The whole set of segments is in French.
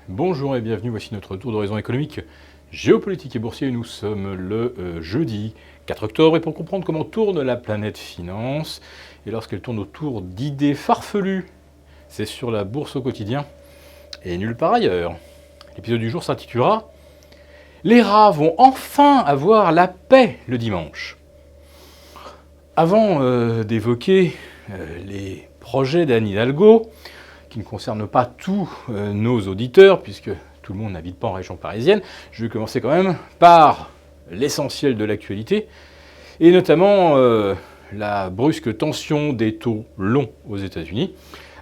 Bonjour et bienvenue, voici notre tour d'horizon économique, géopolitique et boursier. Nous sommes le jeudi 4 octobre et pour comprendre comment tourne la planète finance et lorsqu'elle tourne autour d'idées farfelues, c'est sur la bourse au quotidien et nulle part ailleurs. L'épisode du jour s'intitulera « Les rats vont enfin avoir la paix le dimanche ». Avant d'évoquer les projets d'Anne Hidalgo, qui ne concernent pas tous nos auditeurs, puisque tout le monde n'habite pas en région parisienne, je vais commencer quand même par l'essentiel de l'actualité, et notamment la brusque tension des taux longs aux États-Unis,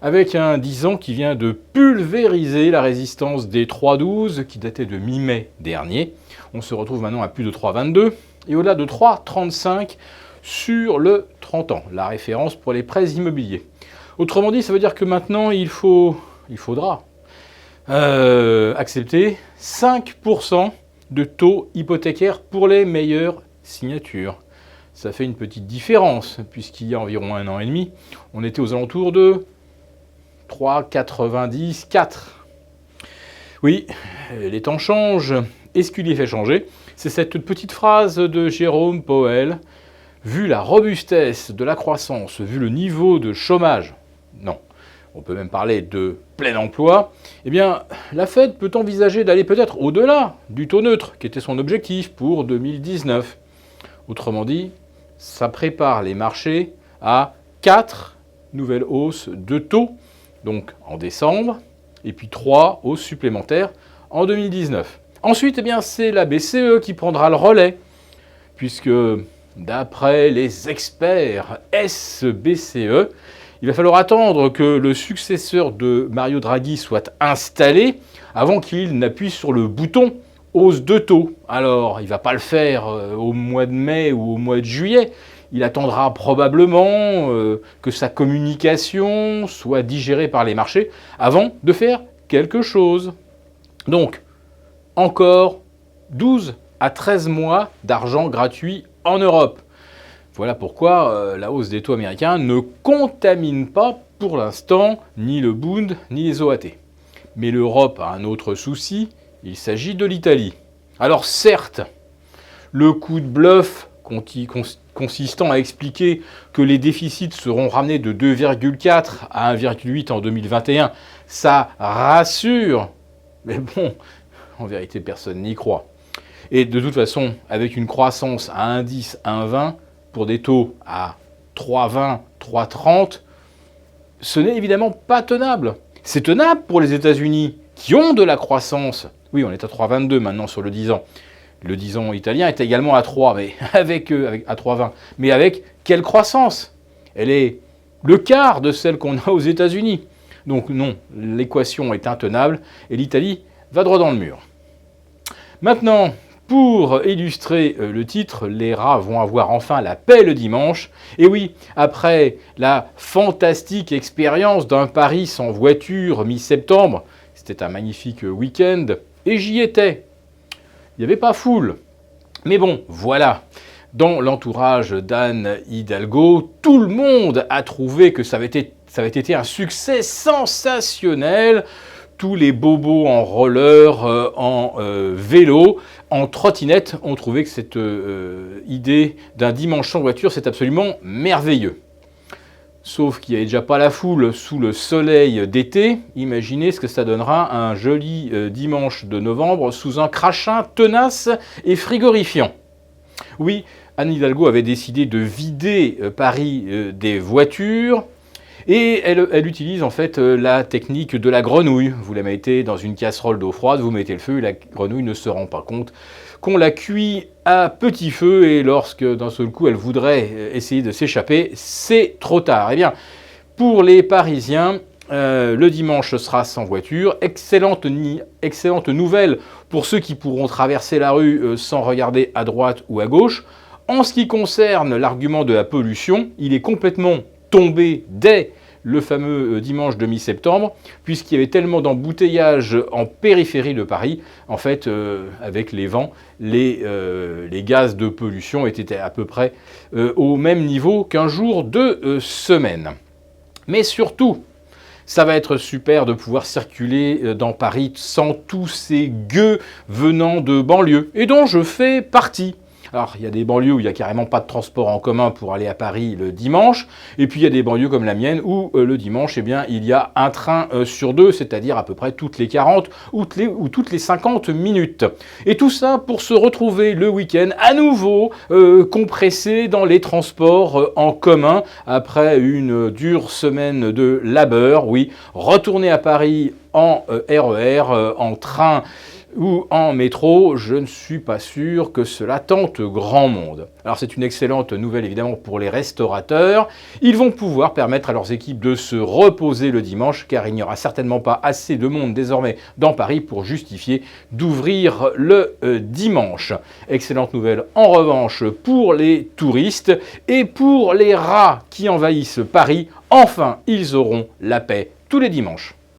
avec un 10 ans qui vient de pulvériser la résistance des 3,12 qui datait de mi-mai dernier. On se retrouve maintenant à plus de 3,22 et au-delà de 3,35 sur le 30 ans, la référence pour les prêts immobiliers. Autrement dit, ça veut dire que maintenant, il faudra accepter 5% de taux hypothécaires pour les meilleures signatures. Ça fait une petite différence, puisqu'il y a environ un an et demi, on était aux alentours de 3,90, 4. Oui, les temps changent. Et ce qui les fait changer, c'est cette petite phrase de Jérôme Powell. Vu la robustesse de la croissance, vu le niveau de chômage, non, on peut même parler de plein emploi, eh bien, la Fed peut envisager d'aller peut-être au-delà du taux neutre, qui était son objectif pour 2019. Autrement dit, ça prépare les marchés à 4 nouvelles hausses de taux, donc en décembre, et puis 3 hausses supplémentaires en 2019. Ensuite, eh bien, c'est la BCE qui prendra le relais, puisque d'après les experts SBCE, il va falloir attendre que le successeur de Mario Draghi soit installé avant qu'il n'appuie sur le bouton hausse de taux. Alors, il ne va pas le faire au mois de mai ou au mois de juillet. Il attendra probablement que sa communication soit digérée par les marchés avant de faire quelque chose. Donc, encore 12 à 13 mois d'argent gratuit en Europe. Voilà pourquoi la hausse des taux américains ne contamine pas pour l'instant ni le Bund ni les OAT. Mais l'Europe a un autre souci, il s'agit de l'Italie. Alors certes, le coup de bluff consistant à expliquer que les déficits seront ramenés de 2,4 à 1,8 en 2021, ça rassure, mais bon, en vérité personne n'y croit. Et de toute façon, avec une croissance à 1,10, 1,20, pour des taux à 3,20, 3,30, ce n'est évidemment pas tenable. C'est tenable pour les États-Unis, qui ont de la croissance. Oui, on est à 3,22 maintenant sur le 10 ans. Le 10 ans italien est également à 3, mais à 3,20. Mais avec quelle croissance? Elle est le quart de celle qu'on a aux États-Unis. Donc non, l'équation est intenable et l'Italie va droit dans le mur. Maintenant, pour illustrer le titre, les rats vont avoir enfin la paix le dimanche. Et oui, après la fantastique expérience d'un Paris sans voiture mi-septembre, c'était un magnifique week-end, et j'y étais. Il n'y avait pas foule. Mais bon, voilà. Dans l'entourage d'Anne Hidalgo, tout le monde a trouvé que ça avait été un succès sensationnel. Tous les bobos en roller, en vélo, en trottinette ont trouvé que cette idée d'un dimanche sans voiture, c'est absolument merveilleux. Sauf qu'il n'y avait déjà pas la foule sous le soleil d'été. Imaginez ce que ça donnera un joli dimanche de novembre sous un crachin tenace et frigorifiant. Oui, Anne Hidalgo avait décidé de vider Paris des voitures. Et elle utilise en fait la technique de la grenouille. Vous la mettez dans une casserole d'eau froide, vous mettez le feu et la grenouille ne se rend pas compte qu'on la cuit à petit feu et lorsque d'un seul coup elle voudrait essayer de s'échapper, c'est trop tard. Eh bien, pour les Parisiens, le dimanche sera sans voiture. Excellente nouvelle pour ceux qui pourront traverser la rue sans regarder à droite ou à gauche. En ce qui concerne l'argument de la pollution, il est complètement tombé dès le fameux dimanche de mi-septembre, puisqu'il y avait tellement d'embouteillages en périphérie de Paris. En fait, avec les vents, les gaz de pollution étaient à peu près au même niveau qu'un jour de semaine. Mais surtout, Ça va être super de pouvoir circuler dans Paris sans tous ces gueux venant de banlieue, et dont je fais partie. Alors, il y a des banlieues où il n'y a carrément pas de transport en commun pour aller à Paris le dimanche. Et puis, il y a des banlieues comme la mienne où le dimanche, eh bien, il y a un train sur deux, c'est-à-dire à peu près toutes les 40 ou toutes les 50 minutes. Et tout ça pour se retrouver le week-end à nouveau compressé dans les transports en commun après une dure semaine de labeur. Oui, retourner à Paris en RER, en train ou en métro, je ne suis pas sûr que cela tente grand monde. Alors c'est une excellente nouvelle évidemment pour les restaurateurs. Ils vont pouvoir permettre à leurs équipes de se reposer le dimanche car il n'y aura certainement pas assez de monde désormais dans Paris pour justifier d'ouvrir le dimanche. Excellente nouvelle en revanche pour les touristes et pour les rats qui envahissent Paris. Enfin, ils auront la paix tous les dimanches.